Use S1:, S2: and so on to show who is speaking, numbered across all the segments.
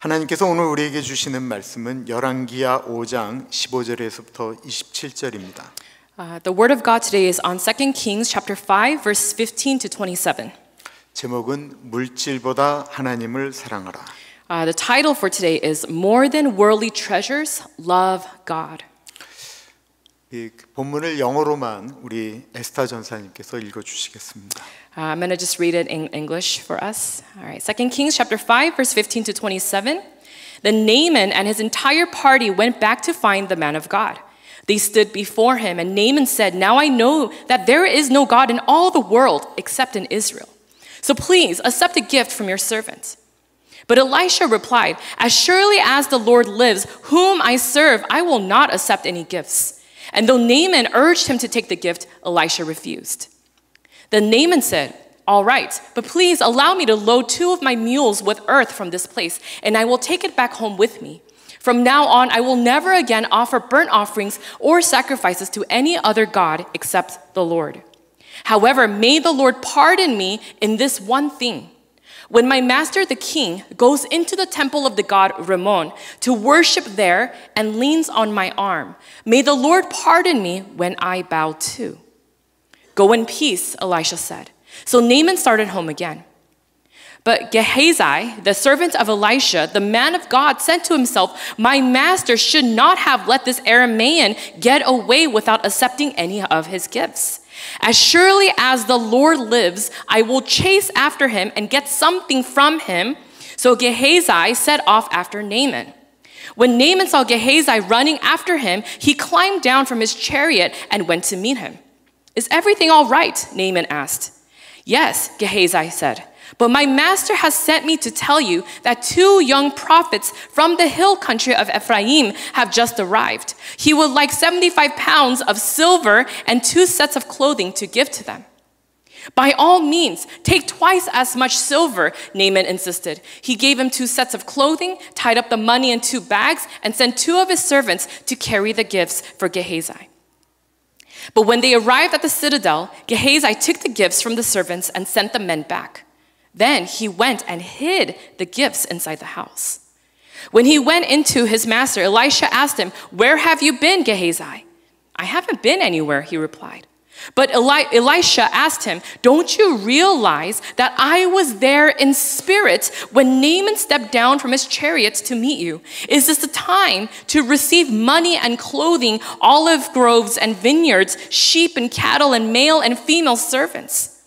S1: 하나님께서 오늘 우리에게 주시는 말씀은 열왕기하 5장 15절에서부터 27절입니다.
S2: The word of God today is on 2 Kings chapter 5 verse 15 to 27.
S1: 제목은 물질보다 하나님을 사랑하라.
S2: The title for today is More Than Worldly Treasures, Love God.
S1: 이 본문을 영어로만 우리 에스타 전사님께서 읽어주시겠습니다.
S2: I'm going to just read it in English for us. All right, 2 Kings chapter 5 verse 15 to 27. Then Naaman and his entire party went back to find the man of God. They stood before him, and Naaman said, "Now I know that there is no God in all the world except in Israel. So please accept a gift from your servant." But Elisha replied, "As surely as the Lord lives, whom I serve, I will not accept any gifts." And though Naaman urged him to take the gift, Elisha refused. Then Naaman said, "All right, but please allow me to load 2 of my mules with earth from this place, and I will take it back home with me. From now on, I will never again offer burnt offerings or sacrifices to any other god except the Lord. However, may the Lord pardon me in this one thing. When my master the king goes into the temple of the god Rimmon to worship there and leans on my arm, may the Lord pardon me when I bow too." "Go in peace," Elisha said. So Naaman started home again. But Gehazi, the servant of Elisha, the man of God, said to himself, "My master should not have let this Aramean get away without accepting any of his gifts. As surely as the Lord lives, I will chase after him and get something from him." So Gehazi set off after Naaman. When Naaman saw Gehazi running after him, he climbed down from his chariot and went to meet him. "Is everything all right?" Naaman asked. "Yes," Gehazi said. "But my master has sent me to tell you that 2 young prophets from the hill country of Ephraim have just arrived. He would like 75 pounds of silver and 2 sets of clothing to give to them." "By all means, take twice as much silver," Naaman insisted. He gave him 2 sets of clothing, tied up the money in 2 bags, and sent 2 of his servants to carry the gifts for Gehazi. But when they arrived at the citadel, Gehazi took the gifts from the servants and sent the men back. Then he went and hid the gifts inside the house. When he went into his master, Elisha asked him, "Where have you been, Gehazi?" "I haven't been anywhere," he replied. But Elisha asked him, "Don't you realize that I was there in spirit when Naaman stepped down from his chariot to meet you? Is this the time to receive money and clothing, olive groves and vineyards, sheep and cattle and male and female servants?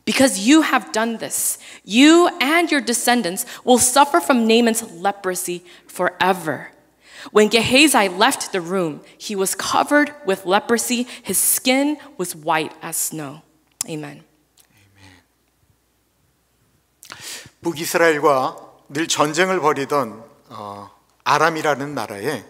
S2: Because you have done this, you and your descendants will suffer from Naaman's leprosy forever." When Gehazi left the room, he was covered with leprosy. His skin was white as snow. Amen.
S1: 북이스라엘과 늘 전쟁을 벌이던 아람이라는 나라에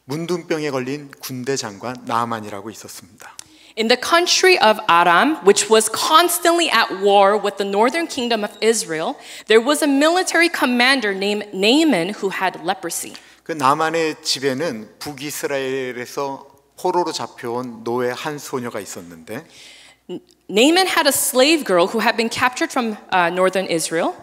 S1: 문둥병에 걸린 군대 장관 나아만이라고 있었습니다.
S2: In the country of Aram, which was constantly at war with the northern kingdom of Israel, there was a military commander named Naaman who had leprosy.
S1: 그 나만의 집에는 북이스라엘에서 포로로 잡혀온 노예 한 소녀가 있었는데
S2: Naaman had a slave girl who had been captured from northern Israel.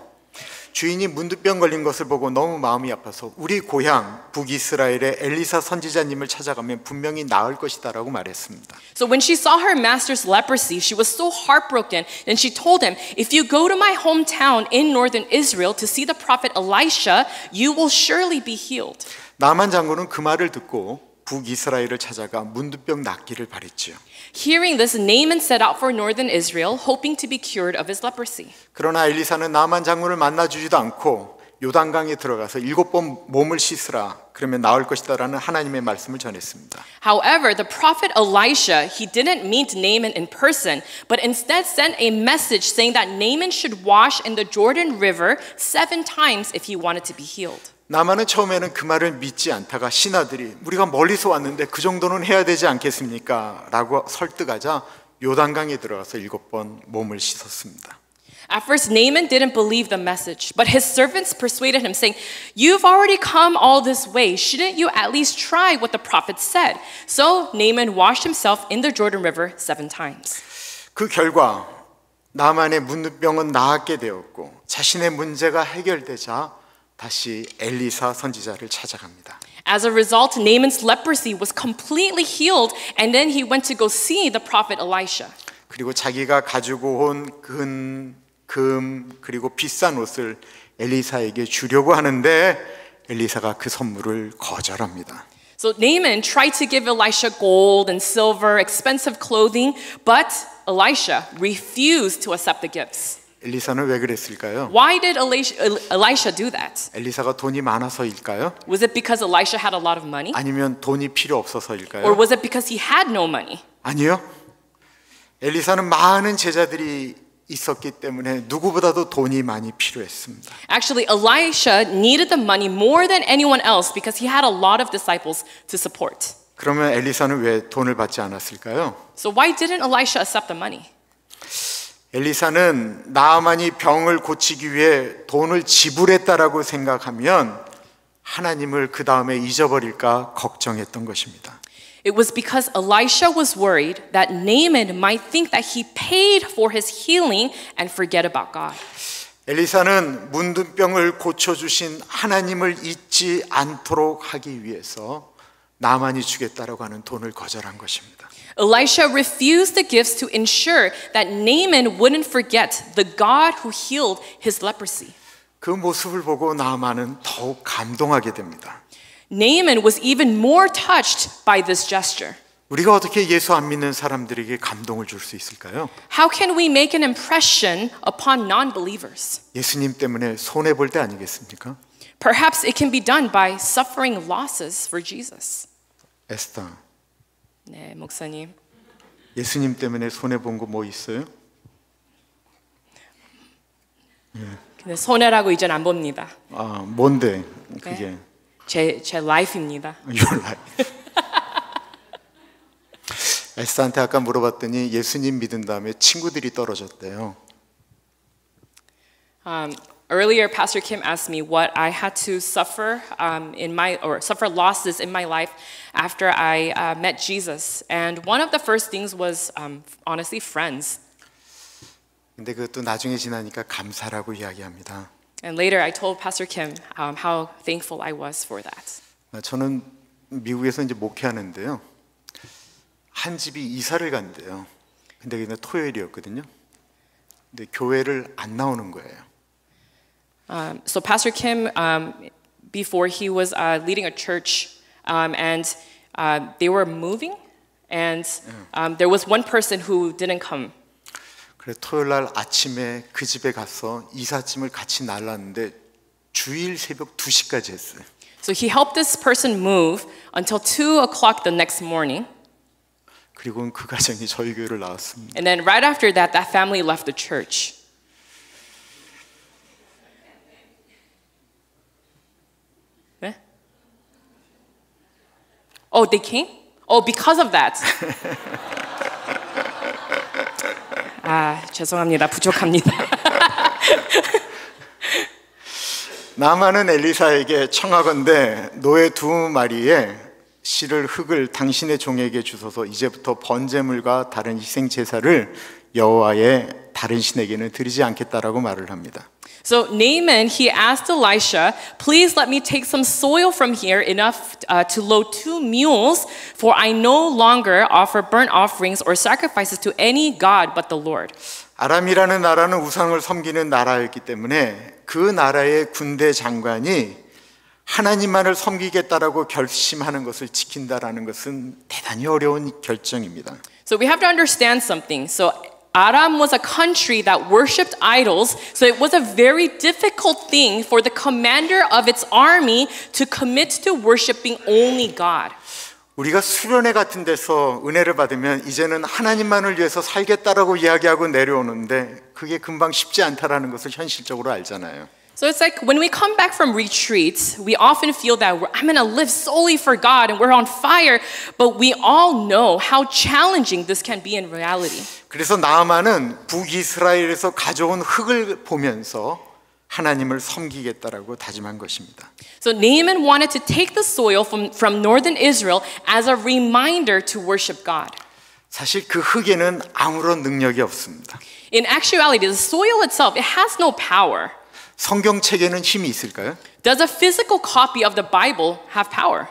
S1: 주인이 문둥병 걸린 것을 보고 너무 마음이 아파서 우리 고향 북이스라엘의 엘리사 선지자님을 찾아가면 분명히 나을 것이다라고 말했습니다.
S2: So when she saw her master's leprosy, she was so heartbroken, and she told him, "If you go to my hometown in northern Israel to see the prophet Elisha, you will surely be healed."
S1: 나만 장군은 그 말을 듣고 북이스라엘을 찾아가 문둥병 낫기를 바랬지요.
S2: Hearing this, Naaman set out for northern Israel, hoping to be cured of his leprosy.
S1: 그러나 엘리사는 나만 장군을 만나주지도 않고 요단강에 들어가서 7번 몸을 씻으라 그러면 나을 것이다라는 하나님의 말씀을 전했습니다.
S2: However, the prophet Elisha, he didn't meet Naaman in person, but instead sent a message saying that Naaman should wash in the Jordan River 7 times if he wanted to be healed.
S1: 나만은 처음에는 그 말을 믿지 않다가 신하들이 우리가 멀리서 왔는데 그 정도는 해야 되지 않겠습니까? 라고 설득하자 요단강에 들어가서 7번 몸을 씻었습니다.
S2: At first, Naaman didn't believe the message, but his servants persuaded him, saying, "You've already come all this way. Shouldn't you at least try what the prophet said?" So Naaman washed himself in the Jordan River 7 times.
S1: 그 결과 나만의 문둥병은 나았게 되었고 자신의 문제가 해결되자 다시 엘리사 선지자를 찾아갑니다.
S2: As a result, Naaman's leprosy was completely healed, and then he went to go see the prophet Elisha.
S1: 그리고 자기가 가지고 온 금, 그리고 비싼 옷을 엘리사에게 주려고 하는데 엘리사가 그 선물을 거절합니다.
S2: So Naaman tried to give Elisha gold and silver, expensive clothing, but Elisha refused to accept the gifts.
S1: 엘리사는 왜 그랬을까요?
S2: Why did Elisha do that?
S1: 엘리사가 돈이 많아서일까요?
S2: Was it because Elisha had a lot of money?
S1: 아니면 돈이 필요
S2: Or
S1: 없어서일까요?
S2: was it because he had no money?
S1: 아니요. 엘리사는 많은 제자들이 있었기 때문에 누구보다도 돈이 많이 필요했습니다.
S2: Actually, Elisha needed the money more than anyone else because he had a lot of disciples to support.
S1: 그러면 엘리사는 왜 돈을 받지 않았을까요?
S2: So why didn't Elisha accept the money?
S1: 엘리사는 나아만이 병을 고치기 위해 돈을 지불했다라고 생각하면 하나님을 그 다음에 잊어버릴까 걱정했던 것입니다.
S2: It was because Elisha was worried that Naaman might think that he paid for his healing and forget about God.
S1: 엘리사는 문둥병을 고쳐주신 하나님을 잊지 않도록 하기 위해서 나만이 주겠다라고 하는 돈을 거절한 것입니다.
S2: Elisha refused the gifts to ensure that Naaman wouldn't forget the God who healed his leprosy.
S1: 그 모습을 보고 나만은 더욱 감동하게 됩니다.
S2: Naaman was even more touched by this gesture.
S1: 우리가 어떻게 예수 안 믿는 사람들에게 감동을 줄 수 있을까요?
S2: How can we make an impression upon non-believers?
S1: 예수님 때문에 손해 볼 때 아니겠습니까?
S2: Perhaps it can be done by suffering losses for Jesus.
S1: 에스터,
S2: 네, 목사님.
S1: 예수님 때문에 손해 본 거 뭐 있어요?
S2: 근데 손해라고 이젠 안 봅니다.
S1: 아, 뭔데 그게?
S2: 제 라이프입니다.
S1: Your life. 에스터한테 아까 물어봤더니 예수님 믿은 다음에 친구들이 떨어졌대요.
S2: Earlier, Pastor Kim asked me what I had to suffer suffer losses in my life after I met Jesus, and one of the first things was honestly friends.
S1: 근데 그것도 나중에 지나니까 감사라고 이야기합니다.
S2: And later, I told Pastor Kim how thankful I was for that.
S1: 저는 미국에서 이제 목회하는데요. 한 집이 이사를 간대요. 근데 그날 토요일이었거든요. 근데 교회를 안 나오는 거예요.
S2: So Pastor Kim, before he was leading a church, and they were moving, and there was one person who didn't come.
S1: 그래 토요일 날 아침에 그 집에 가서 이삿짐을 같이 날랐는데 주일 새벽 2시까지 했어요.
S2: So he helped this person move until 2 o'clock the next morning.
S1: 그리고는 그 가정이 저희 교회를 나왔습니다.
S2: And then right after that, that family left the church. 네? Oh, they came? Oh, because of that. 아, 죄송합니다. 부족합니다.
S1: 나만은 엘리사에게 청하건대 노예 2마리에 실을 흙을 당신의 종에게 주소서. 이제부터 번제물과 다른 희생 제사를 여호와의 다른 신에게는 드리지 않겠다라고 말을 합니다.
S2: So Naaman, he asked Elisha, please let me take some soil from here, enough to load 2 mules, for I no longer offer burnt offerings or sacrifices to any god but the Lord.
S1: 아람이라는 나라는 우상을 섬기는 나라였기 때문에 그 나라의 군대 장관이 하나님만을 섬기겠다라고 결심하는 것을 지킨다라는 것은 대단히 어려운 결정입니다.
S2: So we have to understand something. So Aram was a country that worshipped idols, so it was a very difficult thing for the commander of its army to commit to worshiping only God.
S1: 우리가 수련회 같은 데서 은혜를 받으면 이제는 하나님만을 위해서 살겠다라고 이야기하고 내려오는데 그게 금방 쉽지 않다라는 것을 현실적으로 알잖아요.
S2: So it's like when we come back from retreats, we often feel that I'm going to live solely for God and we're on fire, but we all know how challenging this can be in reality.
S1: 그래서 나아만은 북이스라엘에서 가져온 흙을 보면서 하나님을 섬기겠다라고 다짐한 것입니다.
S2: So Naaman wanted to take the soil from northern Israel as a reminder to worship God.
S1: 사실 그 흙에는 아무런 능력이 없습니다.
S2: In actuality, the soil itself, it has no power.
S1: 성경책에는 힘이 있을까요?
S2: Does a physical copy of the Bible have power?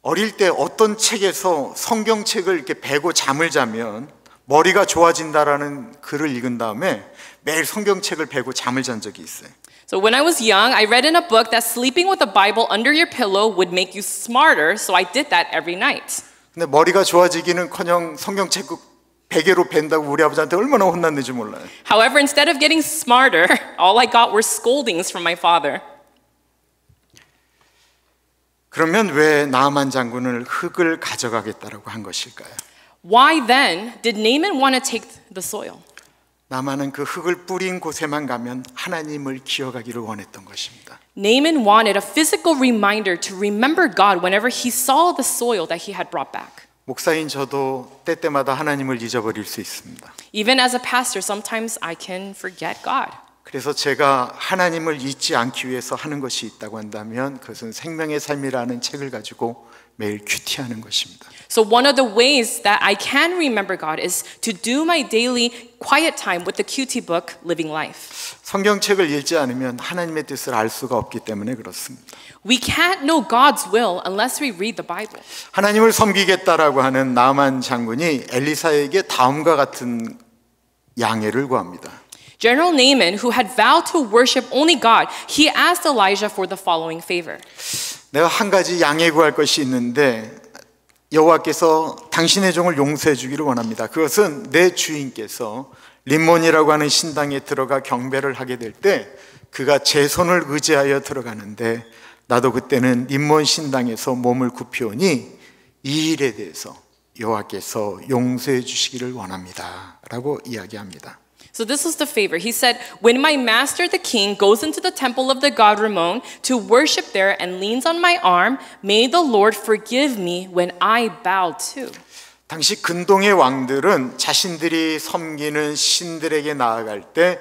S1: 어릴 때 어떤 책에서 성경책을 이렇게 베고 잠을 자면 머리가 좋아진다라는 글을 읽은 다음에 매일 성경책을 베고 잠을 잔 적이 있어요.
S2: So when I was young, I read in a book that sleeping with the Bible under your pillow would make you smarter, so I did that every night.
S1: 근데 머리가 좋아지기는커녕 성경책 베개로 벤다고 우리 아버지한테 얼마나 혼났는지 몰라요.
S2: However, instead of getting smarter, all I got were scoldings from my father.
S1: 그러면 왜 나아만 장군을 흙을 가져가겠다라고 한 것일까요?
S2: Why then did Naaman want to take the soil?
S1: 나만은 그 흙을 뿌린 곳에만 가면 하나님을 기억하기를 원했던 것입니다.
S2: Naaman wanted a physical reminder to remember God whenever he saw the soil that he had brought back.
S1: 목사인 저도 때때마다 하나님을 잊어버릴 수 있습니다.
S2: Even as a pastor, sometimes I can forget God.
S1: 그래서 제가 하나님을 잊지 않기 위해서 하는 것이 있다고 한다면 그것은 생명의 삶이라는 책을 가지고 매일 큐티하는 것입니다.
S2: So one of the ways that I can remember God is to do my daily quiet time with the QT book, Living Life.
S1: 성경책을 읽지 않으면 하나님의 뜻을 알 수가 없기 때문에 그렇습니다.
S2: We can't know God's will unless we read the Bible.
S1: 하나님을 섬기겠다라고 하는 나만 장군이 엘리사에게 다음과 같은 양해를 구합니다.
S2: General Naaman, who had vowed to worship only God, he asked Elijah for the following favor.
S1: 내가 한 가지 양해 구할 것이 있는데 여호와께서 당신의 종을 용서해 주기를 원합니다. 그것은 내 주인께서 림몬이라고 하는 신당에 들어가 경배를 하게 될 때 그가 제 손을 의지하여 들어가는데 나도 그때는 림몬 신당에서 몸을 굽히오니 이 일에 대해서 여호와께서 용서해 주시기를 원합니다 라고 이야기합니다.
S2: So this was the favor. He said, when my master the king goes into the temple of the god Rimmon to worship there and leans on my arm, may the Lord forgive me when I bow too.
S1: 당시 근동의 왕들은 자신들이 섬기는 신들에게 나아갈 때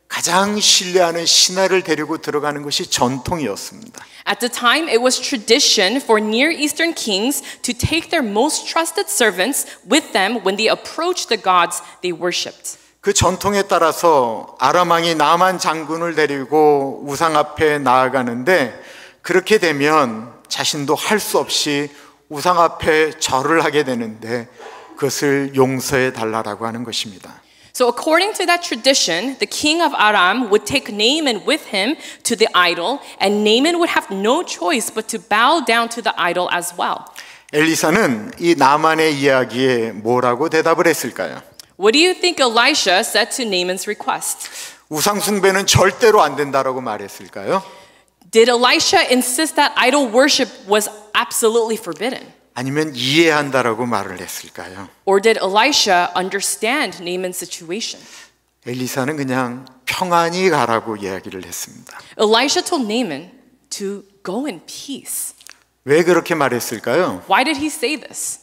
S1: 가장 신뢰하는 신하를 데리고 들어가는 것이 전통이었습니다.
S2: At the time, it was tradition for Near Eastern kings to take their most trusted servants with them when they approached the gods they worshipped.
S1: 그 전통에 따라서 아람 왕이 나만 장군을 데리고 우상 앞에 나아가는데 그렇게 되면 자신도 할 수 없이 우상 앞에 절을 하게 되는데 그것을 용서해 달라라고 하는 것입니다.
S2: So according to that tradition, the king of Aram would take Naaman with him to the idol, and Naaman would have no choice but to bow down to the idol as well.
S1: 엘리사는 이 나만의 이야기에 뭐라고 대답을 했을까요?
S2: What do you think Elisha said to Naaman's request?
S1: 우상 숭배는 절대로 안 된다라고 말했을까요?
S2: Did Elisha insist that idol worship was absolutely forbidden?
S1: 아니면 이해한다라고 말을 했을까요?
S2: Or did Elisha understand Naaman's situation?
S1: 엘리사는 그냥 평안히 가라고 이야기를 했습니다.
S2: Elisha told Naaman to go in peace.
S1: 왜 그렇게 말했을까요?
S2: Why did he say this?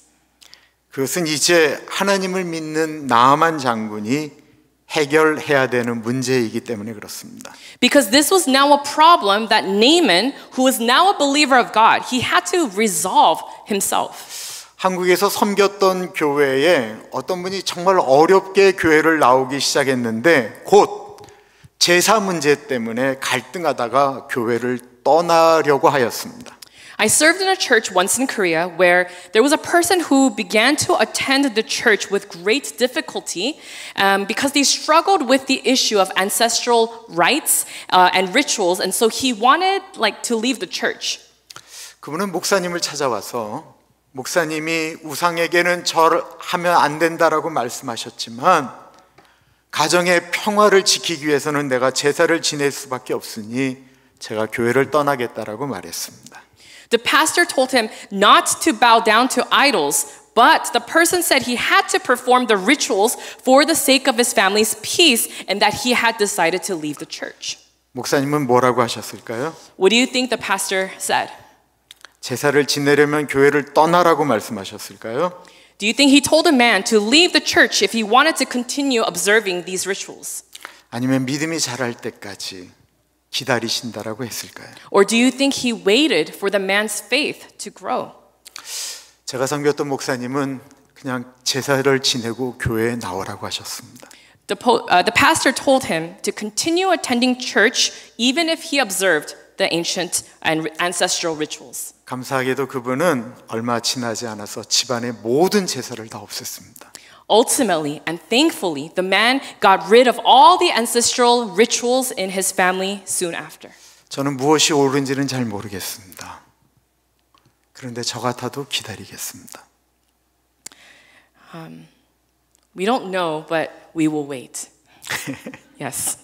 S1: 그것은 이제 하나님을 믿는 나아만 장군이 해결해야 되는 문제이기 때문에 그렇습니다.
S2: Because this was now a problem that Naaman, who is now a believer of God, he had to resolve himself.
S1: 한국에서 섬겼던 교회에 어떤 분이 정말 어렵게 교회를 나오기 시작했는데 곧 제사 문제 때문에 갈등하다가 교회를 떠나려고 하였습니다.
S2: I served in a church once in Korea where there was a person who began to attend the church with great difficulty because they struggled with the issue of ancestral rites and rituals, and so he wanted to leave the church.
S1: 그분은 목사님을 찾아와서 목사님이 우상에게는 절하면 안 된다라고 말씀하셨지만 가정의 평화를 지키기 위해서는 내가 제사를 지낼 수밖에 없으니 제가 교회를 떠나겠다라고 말했습니다.
S2: The pastor told him not to bow down to idols, but the person said he had to perform the rituals for the sake of his family's peace and that he had decided to leave the church.
S1: 목사님은 뭐라고 하셨을까요?
S2: What do you think the pastor said?
S1: 제사를 지내려면 교회를 떠나라고 말씀하셨을까요?
S2: Do you think he told a man to leave the church if he wanted to continue observing these rituals?
S1: 아니면 믿음이 자랄 때까지 기다리신다라고 했을까요?
S2: Or do you think he waited for the man's faith to grow?
S1: 제가 섬겼던 목사님은 그냥 제사를 지내고 교회에 나오라고 하셨습니다.
S2: The pastor told him to continue attending church even if he observed the ancient and ancestral rituals.
S1: 감사하게도 그분은 얼마 지나지 않아서 집안의 모든 제사를 다 없앴습니다.
S2: Ultimately and thankfully, the man got rid of all the ancestral rituals in his family soon after.
S1: 저는 무엇이 옳은지는 잘 모르겠습니다. 그런데 저 같아도 기다리겠습니다.
S2: We don't know, but we will wait. Yes.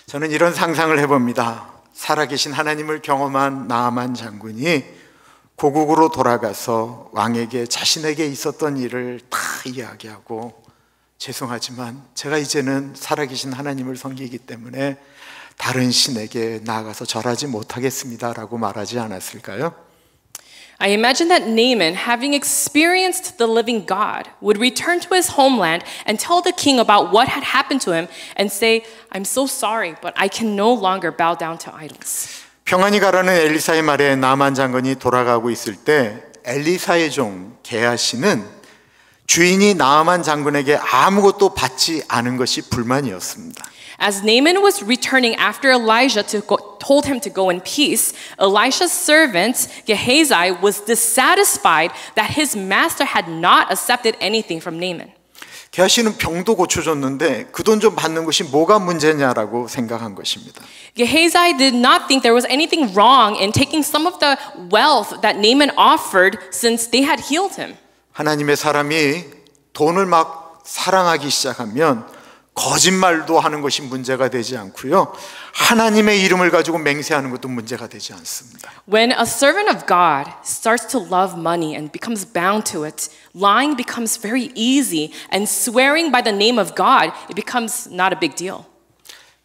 S1: 저는 이런 상상을 해봅니다. 살아계신 하나님을 경험한 나아만 장군이 고국으로 돌아가서 왕에게 자신에게 있었던 일을 다 이야기하고 죄송하지만 제가 이제는 살아계신 하나님을 섬기기 때문에 다른 신에게 나아가서 절하지 못하겠습니다라고 말하지 않았을까요?
S2: I imagine that Naaman, having experienced the living God, would return to his homeland and tell the king about what had happened to him and say, I'm so sorry, but I can no longer bow down to idols.
S1: 평안히 가라는 엘리사의 말에 나만 장군이 돌아가고 있을 때 엘리사의 종 게하시는 주인이 나만 장군에게 아무것도 받지 않은 것이 불만이었습니다.
S2: As Naaman was returning after Elijah told him to go in peace, Elisha's servant Gehazi was dissatisfied that his master had not accepted anything from Naaman.
S1: 게하시는 병도 고쳐줬는데 그 돈 좀 받는 것이 뭐가 문제냐라고 생각한 것입니다.
S2: Gehazi did not think there was anything wrong in taking some of the wealth that Naaman offered since they had healed him.
S1: 하나님의 사람이 돈을 막 사랑하기 시작하면 거짓말도 하는 것이 문제가 되지 않고요. 하나님의 이름을 가지고 맹세하는 것도 문제가 되지 않습니다.
S2: When a servant of God starts to love money and becomes bound to it, lying becomes very easy and swearing by the name of God, it becomes not a big deal.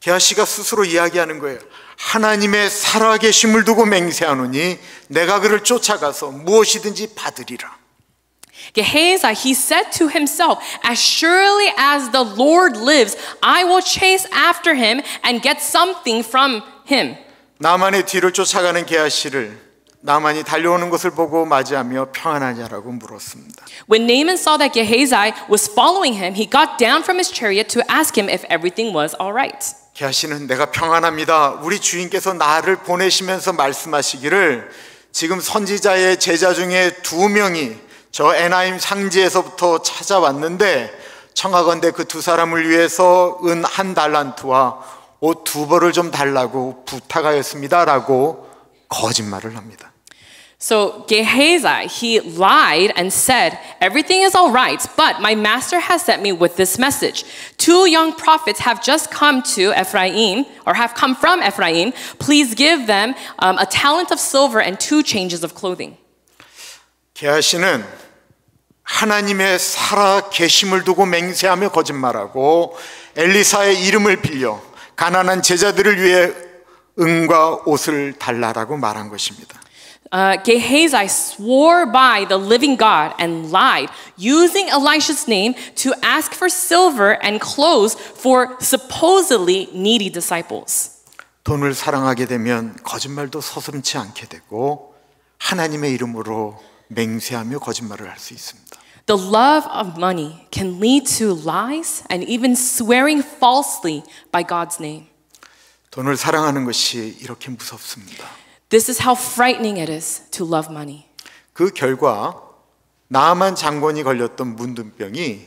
S1: 게하시가 스스로 이야기하는 거예요. 하나님의 살아계심을 두고 맹세하노니 내가 그를 쫓아가서 무엇이든지 받으리라.
S2: Gehazi, he said to himself, as surely as the Lord lives, I will chase after him and get something from him.
S1: 나만의 뒤를 쫓아가는 게하시를 나만이 달려오는 것을 보고 맞이하며 평안하냐라고 물었습니다.
S2: When Naaman saw that Gehazi was following him, he got down from his chariot to ask him if everything was all right.
S1: 게하시는 내가 평안합니다. 우리 주인께서 나를 보내시면서 말씀하시기를 지금 선지자의 제자 중에 2명이 저 에나임 상지에서부터 찾아왔는데 청하건대 그 2사람을 위해서 은 1달란트와 옷 2벌을 좀 달라고 부탁하였습니다라고 거짓말을 합니다.
S2: So Gehazi, he lied and said, everything is all right, but my master has sent me with this message. 2 young prophets have just come to Ephraim, or have come from Ephraim. Please give them a talent of silver and 2 changes of clothing.
S1: 게하시는 하나님의 살아 계심을 두고 맹세하며 거짓말하고 엘리사의 이름을 빌려 가난한 제자들을 위해 은과 옷을 달라라고 말한 것입니다.
S2: Gehazi swore by the living God and lied, using Elisha's name to ask for silver and clothes for supposedly needy disciples.
S1: 돈을 사랑하게 되면 거짓말도 서슴지 않게 되고 하나님의 이름으로 맹세하며 거짓말을 할 수 있습니다.
S2: The love of money can lead to lies and even swearing falsely by God's name.
S1: 돈을 사랑하는 것이 이렇게 무섭습니다.
S2: This is how frightening it is to love money.
S1: 그 결과 나아만 장군이 걸렸던 문둥병이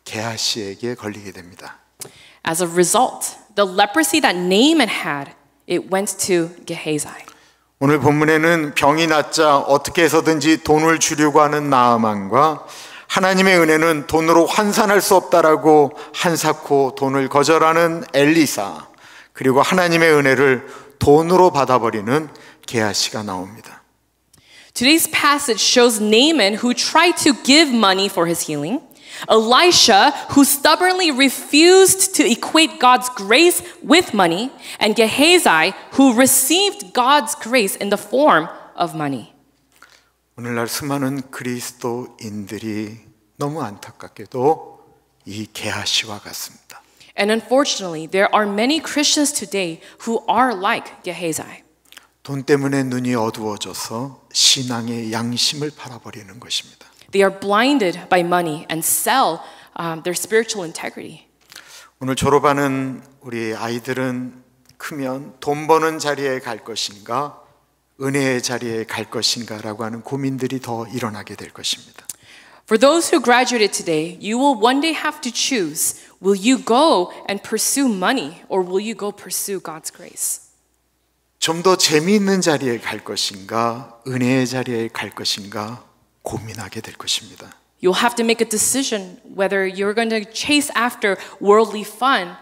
S1: 게하시에게 걸리게 됩니다.
S2: As a result, the leprosy that Naaman had, it went to Gehazi.
S1: 오늘 본문에는 병이 낫자 어떻게 해서든지 돈을 주려고 하는 나아만과 하나님의 은혜는 돈으로 환산할 수 없다라고 한사코 돈을 거절하는 엘리사, 그리고 하나님의 은혜를 돈으로 받아버리는 게하시가 나옵니다.
S2: Today's passage shows Naaman who tried to give money for his healing, Elisha who stubbornly refused to equate God's grace with money, and Gehazi who received God's grace in the form of money.
S1: 오늘날 수많은 그리스도인들이 너무 안타깝게도 이 게하시와 같습니다.
S2: And unfortunately, there are many Christians today who are like Gehazi.
S1: 돈 때문에 눈이 어두워져서 신앙의 양심을 팔아버리는 것입니다.
S2: They are blinded by money and sell their spiritual integrity.
S1: 오늘 졸업하는 우리 아이들은 크면 돈 버는 자리에 갈 것인가, 은혜의 자리에 갈 것인가라고 하는 고민들이 더 일어나게 될 것입니다.
S2: For those who graduated today, you will one day have to choose, will you go and pursue money or will you go pursue God's grace?
S1: 좀 더 재미있는 자리에 갈 것인가, 은혜의 자리에 갈 것인가 고민하게 될 것입니다.
S2: You'll have to make a decision whether you're going to chase after worldly fun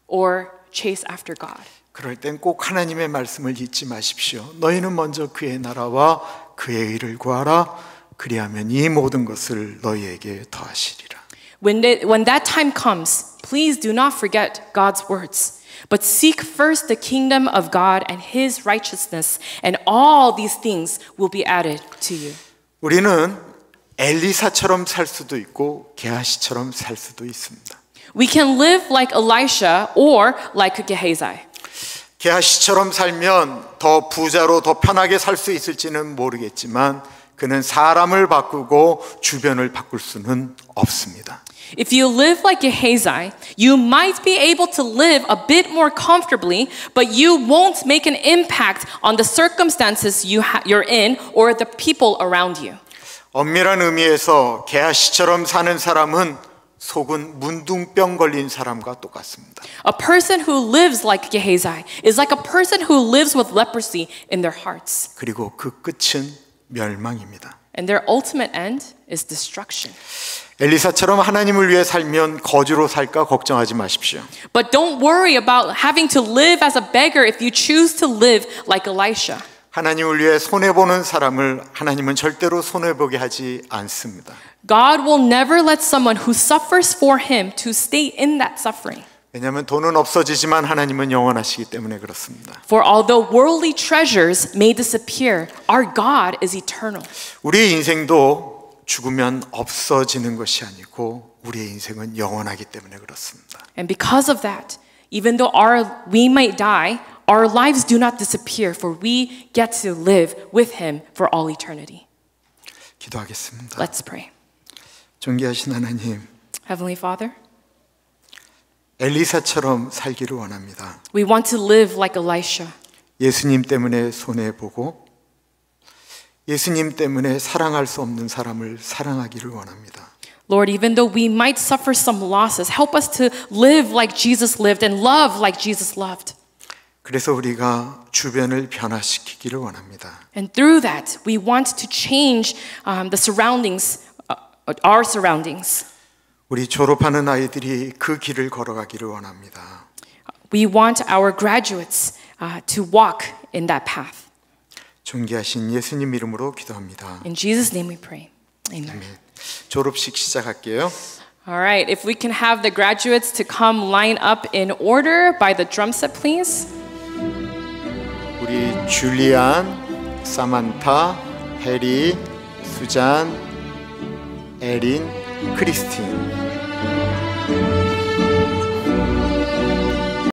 S2: or chase after God.
S1: 그럴 땐 꼭 하나님의 말씀을 잊지 마십시오. 너희는 먼저 그의 나라와 그의 의를 구하라. 그리하면 이 모든 것을 너희에게 더하시리라.
S2: When that time comes, please do not forget God's words, but seek first the kingdom of God and His righteousness, and all these things will be added to you.
S1: 우리는 엘리사처럼 살 수도 있고 게하시처럼 살 수도 있습니다.
S2: We can live like Elisha or like Gehazi.
S1: 게하시처럼 살면 더 부자로 더 편하게 살 수 있을지는 모르겠지만 그는 사람을 바꾸고 주변을 바꿀 수는 없습니다.
S2: If you live like Gehazi, you might be able to live a bit more comfortably, but you won't make an impact on the circumstances you're in or the people around you.
S1: 엄밀한 의미에서 게하시처럼 사는 사람은 속은 문둥병 걸린 사람과 똑같습니다.
S2: A person who lives like Gehazi is like a person who lives with leprosy in their hearts.
S1: 그리고 그 끝은 멸망입니다.
S2: And their ultimate end is destruction.
S1: 엘리사처럼 하나님을 위해 살면 거지로 살까 걱정하지 마십시오.
S2: But don't worry about having to live as a beggar if you choose to live like Elisha.
S1: 하나님을 위해 손해보는 사람을 하나님은 절대로 손해보게 하지 않습니다.
S2: God will never let someone who suffers for Him to stay in that suffering.
S1: 왜냐하면 돈은 없어지지만 하나님은 영원하시기 때문에 그렇습니다.
S2: For although worldly treasures may disappear, our God is eternal.
S1: 우리의 인생도 죽으면 없어지는 것이 아니고 우리의 인생은 영원하기 때문에 그렇습니다.
S2: And because of that, even though we might die, our lives do not disappear, for we get to live with Him for all eternity.
S1: 기도하겠습니다.
S2: Let's pray.
S1: 존귀하신 하나님,
S2: Heavenly Father,
S1: 엘리사처럼 살기를 원합니다.
S2: we want to live like Elisha.
S1: 예수님 때문에 손해보고 예수님 때문에 사랑할 수 없는 사람을 사랑하기를 원합니다.
S2: Lord, even though we might suffer some losses, help us to live like Jesus lived and love like Jesus loved.
S1: 그래서 우리가 주변을 변화시키기를 원합니다.
S2: And through that, we want to change the surroundings, our surroundings.
S1: 우리 졸업하는 아이들이 그 길을 걸어가기를 원합니다.
S2: We want our graduates to walk in that path.
S1: 존귀하신 예수님 이름으로 기도합니다.
S2: In Jesus' name we pray. Amen.
S1: 졸업식 시작할게요.
S2: All right, if we can have the graduates to come line up in order by the drum set, please.
S1: 우리 줄리안, 사만타, 해리, 수잔, 에린, 크리스틴.